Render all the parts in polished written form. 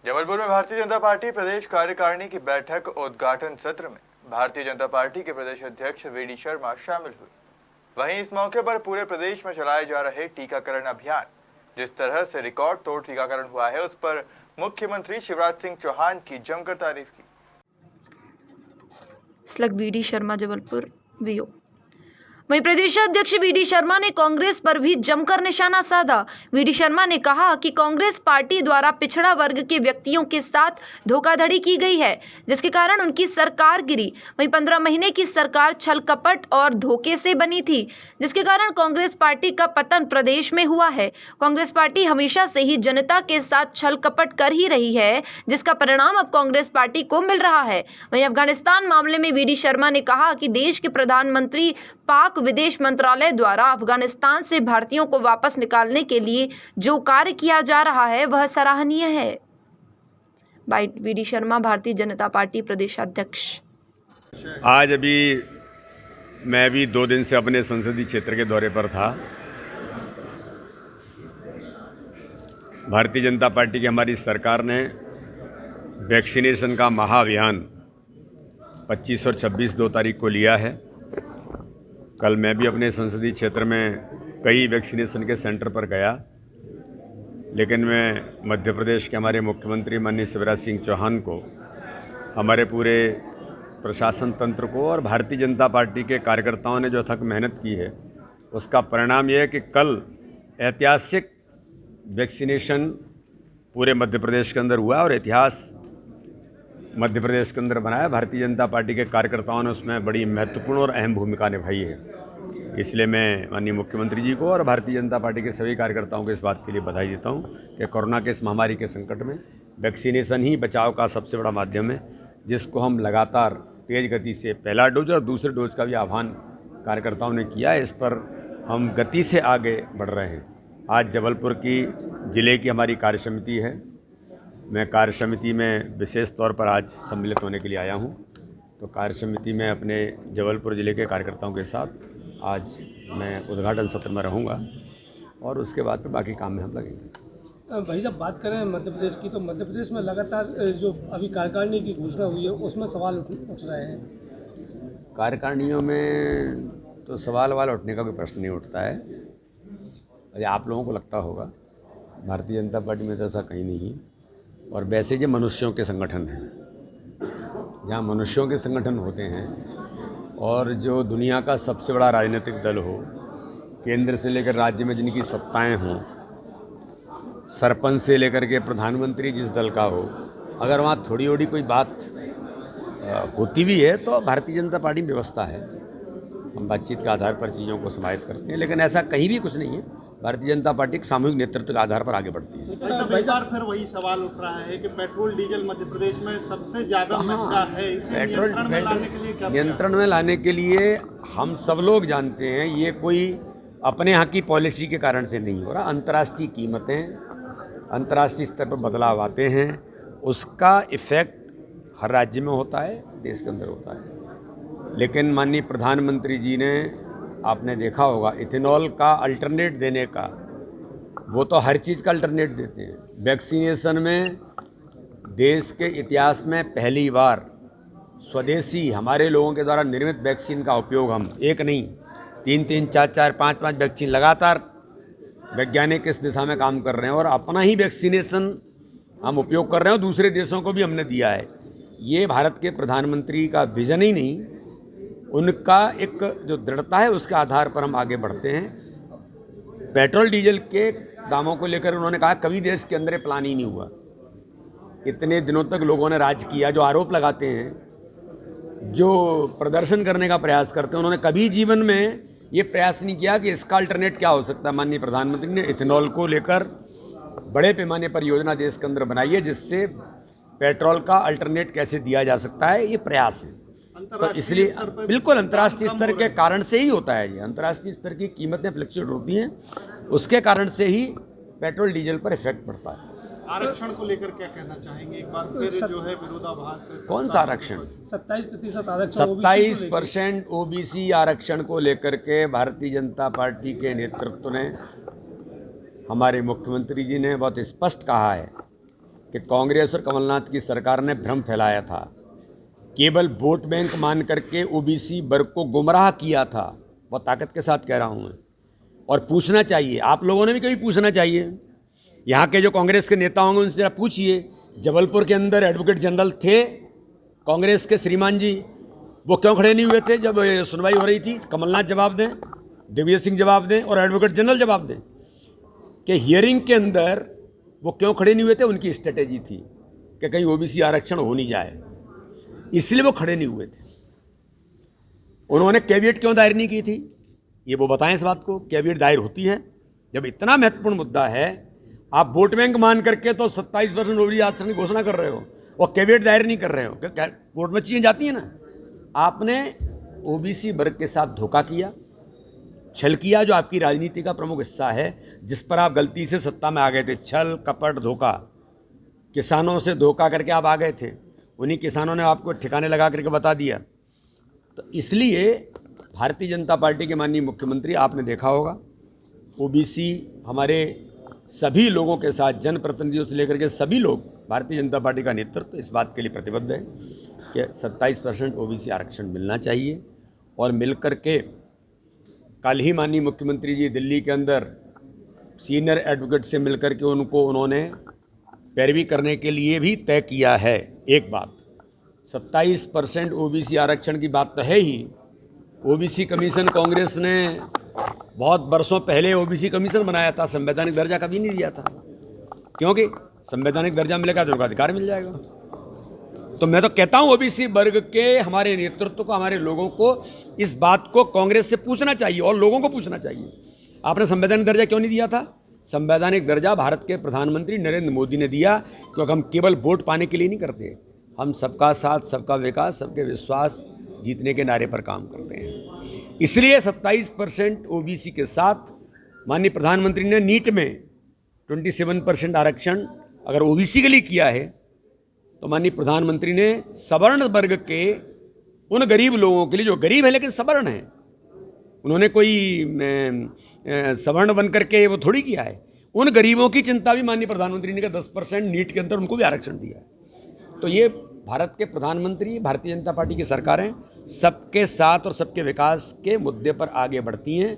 जबलपुर में भारतीय जनता पार्टी प्रदेश कार्यकारिणी की बैठक उद्घाटन सत्र में भारतीय जनता पार्टी के प्रदेश अध्यक्ष वीडी शर्मा शामिल हुए। वहीं इस मौके पर पूरे प्रदेश में चलाए जा रहे टीकाकरण अभियान, जिस तरह से रिकॉर्ड तोड़ टीकाकरण हुआ है, उस पर मुख्यमंत्री शिवराज सिंह चौहान की जमकर तारीफ की। Slug VD Sharma, Jabalpur VO. वहीं प्रदेशाध्यक्ष वीडी शर्मा ने कांग्रेस पर भी जमकर निशाना साधा। वीडी शर्मा ने कहा कि कांग्रेस पार्टी द्वारा पिछड़ा वर्ग के व्यक्तियों के साथ धोखाधड़ी की गई है, जिसके कारण उनकी सरकार गिरी। वहीं 15 महीने की सरकार छल कपट और धोखे से बनी थी, जिसके कारण कांग्रेस पार्टी का पतन प्रदेश में हुआ है। कांग्रेस पार्टी हमेशा से ही जनता के साथ छल कपट कर ही रही है, जिसका परिणाम अब कांग्रेस पार्टी को मिल रहा है। वहीं अफगानिस्तान मामले में वीडी शर्मा ने कहा कि देश के प्रधानमंत्री पाक विदेश मंत्रालय द्वारा अफगानिस्तान से भारतीयों को वापस निकालने के लिए जो कार्य किया जा रहा है वह सराहनीय है। Bite VD Sharma, Bharatiya Janata party प्रदेशाध्यक्ष। आज मैं भी 2 दिन से अपने संसदीय क्षेत्र के दौरे पर था। भारतीय जनता पार्टी की हमारी सरकार ने वैक्सीनेशन का महाअभियान 25 और 26 2 तारीख को लिया है। कल मैं भी अपने संसदीय क्षेत्र में कई वैक्सीनेशन के सेंटर पर गया, लेकिन मैं मध्य प्रदेश के हमारे मुख्यमंत्री माननीय शिवराज सिंह चौहान को, हमारे पूरे प्रशासन तंत्र को और भारतीय जनता पार्टी के कार्यकर्ताओं ने जो अथक मेहनत की है, उसका परिणाम यह है कि कल ऐतिहासिक वैक्सीनेशन पूरे मध्य प्रदेश के अंदर हुआ और इतिहास मध्य प्रदेश के अंदर बनाया। भारतीय जनता पार्टी के कार्यकर्ताओं ने उसमें बड़ी महत्वपूर्ण और अहम भूमिका निभाई है। इसलिए मैं माननीय मुख्यमंत्री जी को और भारतीय जनता पार्टी के सभी कार्यकर्ताओं को इस बात के लिए बधाई देता हूं कि कोरोना के इस महामारी के संकट में वैक्सीनेशन ही बचाव का सबसे बड़ा माध्यम है, जिसको हम लगातार तेज़ गति से पहला डोज और दूसरे डोज का भी आह्वान कार्यकर्ताओं ने किया है। इस पर हम गति से आगे बढ़ रहे हैं। आज जबलपुर की ज़िले की हमारी कार्य समिति है। मैं कार्य समिति में विशेष तौर पर आज सम्मिलित होने के लिए आया हूं। तो कार्य समिति में अपने जबलपुर ज़िले के कार्यकर्ताओं के साथ आज मैं उद्घाटन सत्र में रहूंगा और उसके बाद फिर बाकी काम में हम लगेंगे। भाई साहब, बात करें मध्य प्रदेश की, तो मध्य प्रदेश में लगातार जो अभी कार्यकारिणी की घोषणा हुई है उसमें सवाल उठ रहे हैं। कार्यकारिणियों में तो सवाल उठने का कोई प्रश्न नहीं उठता है। अरे आप लोगों को लगता होगा, भारतीय जनता पार्टी में तो ऐसा कहीं नहीं है। और वैसे जो मनुष्यों के संगठन हैं, जहाँ मनुष्यों के संगठन होते हैं और जो दुनिया का सबसे बड़ा राजनीतिक दल हो, केंद्र से लेकर राज्य में जिनकी सत्ताएं हों, सरपंच से लेकर के प्रधानमंत्री जिस दल का हो, अगर वहाँ थोड़ी थोड़ी कोई बात होती भी है तो भारतीय जनता पार्टी में व्यवस्था है। हम बातचीत के आधार पर चीज़ों को समाहित करते हैं, लेकिन ऐसा कहीं भी कुछ नहीं है। भारतीय जनता पार्टी के सामूहिक नेतृत्व के आधार पर आगे बढ़ती है। भाई साहब, फिर वही सवाल उठ रहा है कि पेट्रोल डीजल मध्य प्रदेश में सबसे ज़्यादा महंगा है। इसे नियंत्रण में लाने के लिए क्या नियंत्रण में लाने के लिए हम सब लोग जानते हैं, ये कोई अपने यहाँ की पॉलिसी के कारण से नहीं हो रहा। अंतर्राष्ट्रीय कीमतें, अंतर्राष्ट्रीय स्तर पर बदलाव आते हैं, उसका इफ़ेक्ट हर राज्य में होता है, देश के अंदर होता है। लेकिन माननीय प्रधानमंत्री जी ने, आपने देखा होगा, इथेनॉल का अल्टरनेट देने का, वो तो हर चीज़ का अल्टरनेट देते हैं। वैक्सीनेशन में देश के इतिहास में पहली बार स्वदेशी हमारे लोगों के द्वारा निर्मित वैक्सीन का उपयोग हम एक नहीं 3-3, 4-4, 5-5 वैक्सीन लगातार वैज्ञानिक इस दिशा में काम कर रहे हैं और अपना ही वैक्सीनेशन हम उपयोग कर रहे हैं और दूसरे देशों को भी हमने दिया है। ये भारत के प्रधानमंत्री का विजन ही नहीं, उनका एक जो दृढ़ता है उसके आधार पर हम आगे बढ़ते हैं। पेट्रोल डीजल के दामों को लेकर उन्होंने कहा कभी देश के अंदर प्लान ही नहीं हुआ। इतने दिनों तक लोगों ने राज किया, जो आरोप लगाते हैं, जो प्रदर्शन करने का प्रयास करते हैं, उन्होंने कभी जीवन में ये प्रयास नहीं किया कि इसका अल्टरनेट क्या हो सकता है। माननीय प्रधानमंत्री ने इथेनॉल को लेकर बड़े पैमाने पर योजना देश के अंदर बनाई है, जिससे पेट्रोल का अल्टरनेट कैसे दिया जा सकता है, ये प्रयास है। तो इसलिए बिल्कुल अंतर्राष्ट्रीय स्तर के कारण से ही होता है। ये अंतर्राष्ट्रीय स्तर की कीमतें फ्लक्चुएट होती हैं, उसके कारण से ही पेट्रोल डीजल पर इफेक्ट पड़ता है। आरक्षण को लेकर क्या कहना चाहेंगे? एक बार फिर जो है विरोधाभास है। कौन सा आरक्षण? 27% आरक्षण, 27% ओबीसी आरक्षण को लेकर के भारतीय जनता पार्टी के नेतृत्व ने, हमारे मुख्यमंत्री जी ने बहुत स्पष्ट कहा है कि कांग्रेस और कमलनाथ की सरकार ने भ्रम फैलाया था, केवल वोट बैंक मान करके ओबीसी वर्ग को गुमराह किया था। बहुत ताकत के साथ कह रहा हूँ मैं। और पूछना चाहिए, आप लोगों ने भी कभी पूछना चाहिए, यहाँ के जो कांग्रेस के नेता होंगे उनसे जरा पूछिए, जबलपुर के अंदर एडवोकेट जनरल थे कांग्रेस के श्रीमान जी, वो क्यों खड़े नहीं हुए थे जब सुनवाई हो रही थी? कमलनाथ जवाब दें, दिग्विजय सिंह जवाब दें और एडवोकेट जनरल जवाब दें कि हियरिंग के अंदर वो क्यों खड़े नहीं हुए थे। उनकी स्ट्रेटेजी थी कि कहीं ओबीसी आरक्षण हो नहीं जाए, इसलिए वो खड़े नहीं हुए थे। उन्होंने कैविएट क्यों दायर नहीं की थी, ये वो बताएं इस बात को। कैविएट दायर होती है जब इतना महत्वपूर्ण मुद्दा है, आप वोट बैंक मान करके तो 27% ओबीसी आरक्षण की घोषणा कर रहे हो और कैविएट दायर नहीं कर रहे हो, कोर्ट में चीजें जाती हैं ना। आपने ओबीसी वर्ग के साथ धोखा किया, छल किया, जो आपकी राजनीति का प्रमुख हिस्सा है, जिस पर आप गलती से सत्ता में आ गए थे। छल कपट धोखा, किसानों से धोखा करके आप आ गए थे, उन्हीं किसानों ने आपको ठिकाने लगा करके बता दिया। तो इसलिए भारतीय जनता पार्टी के माननीय मुख्यमंत्री, आपने देखा होगा, ओबीसी हमारे सभी लोगों के साथ, जनप्रतिनिधियों से लेकर के सभी लोग, भारतीय जनता पार्टी का नेतृत्व इस बात के लिए प्रतिबद्ध है कि 27% ओबीसी आरक्षण मिलना चाहिए। और मिलकर के कल ही माननीय मुख्यमंत्री जी दिल्ली के अंदर सीनियर एडवोकेट से मिलकर के उन्होंने पैरवी करने के लिए भी तय किया है। एक बात, 27% ओबीसी आरक्षण की बात तो है ही। ओबीसी कमीशन कांग्रेस ने बहुत बरसों पहले ओबीसी कमीशन बनाया था, संवैधानिक दर्जा कभी नहीं दिया था, क्योंकि संवैधानिक दर्जा मिलेगा तो उनका अधिकार मिल जाएगा। तो मैं तो कहता हूं ओबीसी वर्ग के हमारे नेतृत्व को, हमारे लोगों को इस बात को कांग्रेस से पूछना चाहिए और लोगों को पूछना चाहिए, आपने संवैधानिक दर्जा क्यों नहीं दिया था? संवैधानिक दर्जा भारत के प्रधानमंत्री नरेंद्र मोदी ने दिया, क्योंकि हम केवल वोट पाने के लिए नहीं करते, हम सबका साथ, सबका विकास, सबके विश्वास जीतने के नारे पर काम करते हैं। इसलिए 27% ओबीसी के साथ माननीय प्रधानमंत्री ने नीट में 27% आरक्षण अगर ओबीसी के लिए किया है, तो माननीय प्रधानमंत्री ने सवर्ण वर्ग के उन गरीब लोगों के लिए, जो गरीब है लेकिन सवर्ण है, उन्होंने कोई सवर्ण बन करके वो थोड़ी किया है, उन गरीबों की चिंता भी माननीय प्रधानमंत्री ने कहा 10% नीट के अंदर उनको भी आरक्षण दिया है। तो ये भारत के प्रधानमंत्री, भारतीय जनता पार्टी की सरकारें सबके साथ और सबके विकास के मुद्दे पर आगे बढ़ती हैं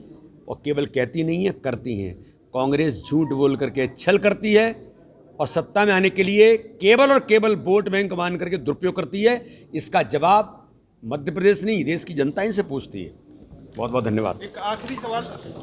और केवल कहती नहीं है, करती हैं। कांग्रेस झूठ बोल करके छल करती है और सत्ता में आने के लिए केवल और केवल वोट बैंक मान करके दुरुपयोग करती है। इसका जवाब मध्य प्रदेश नहीं, देश की जनता इनसे पूछती है। बहुत बहुत धन्यवाद। एक आखिरी सवाल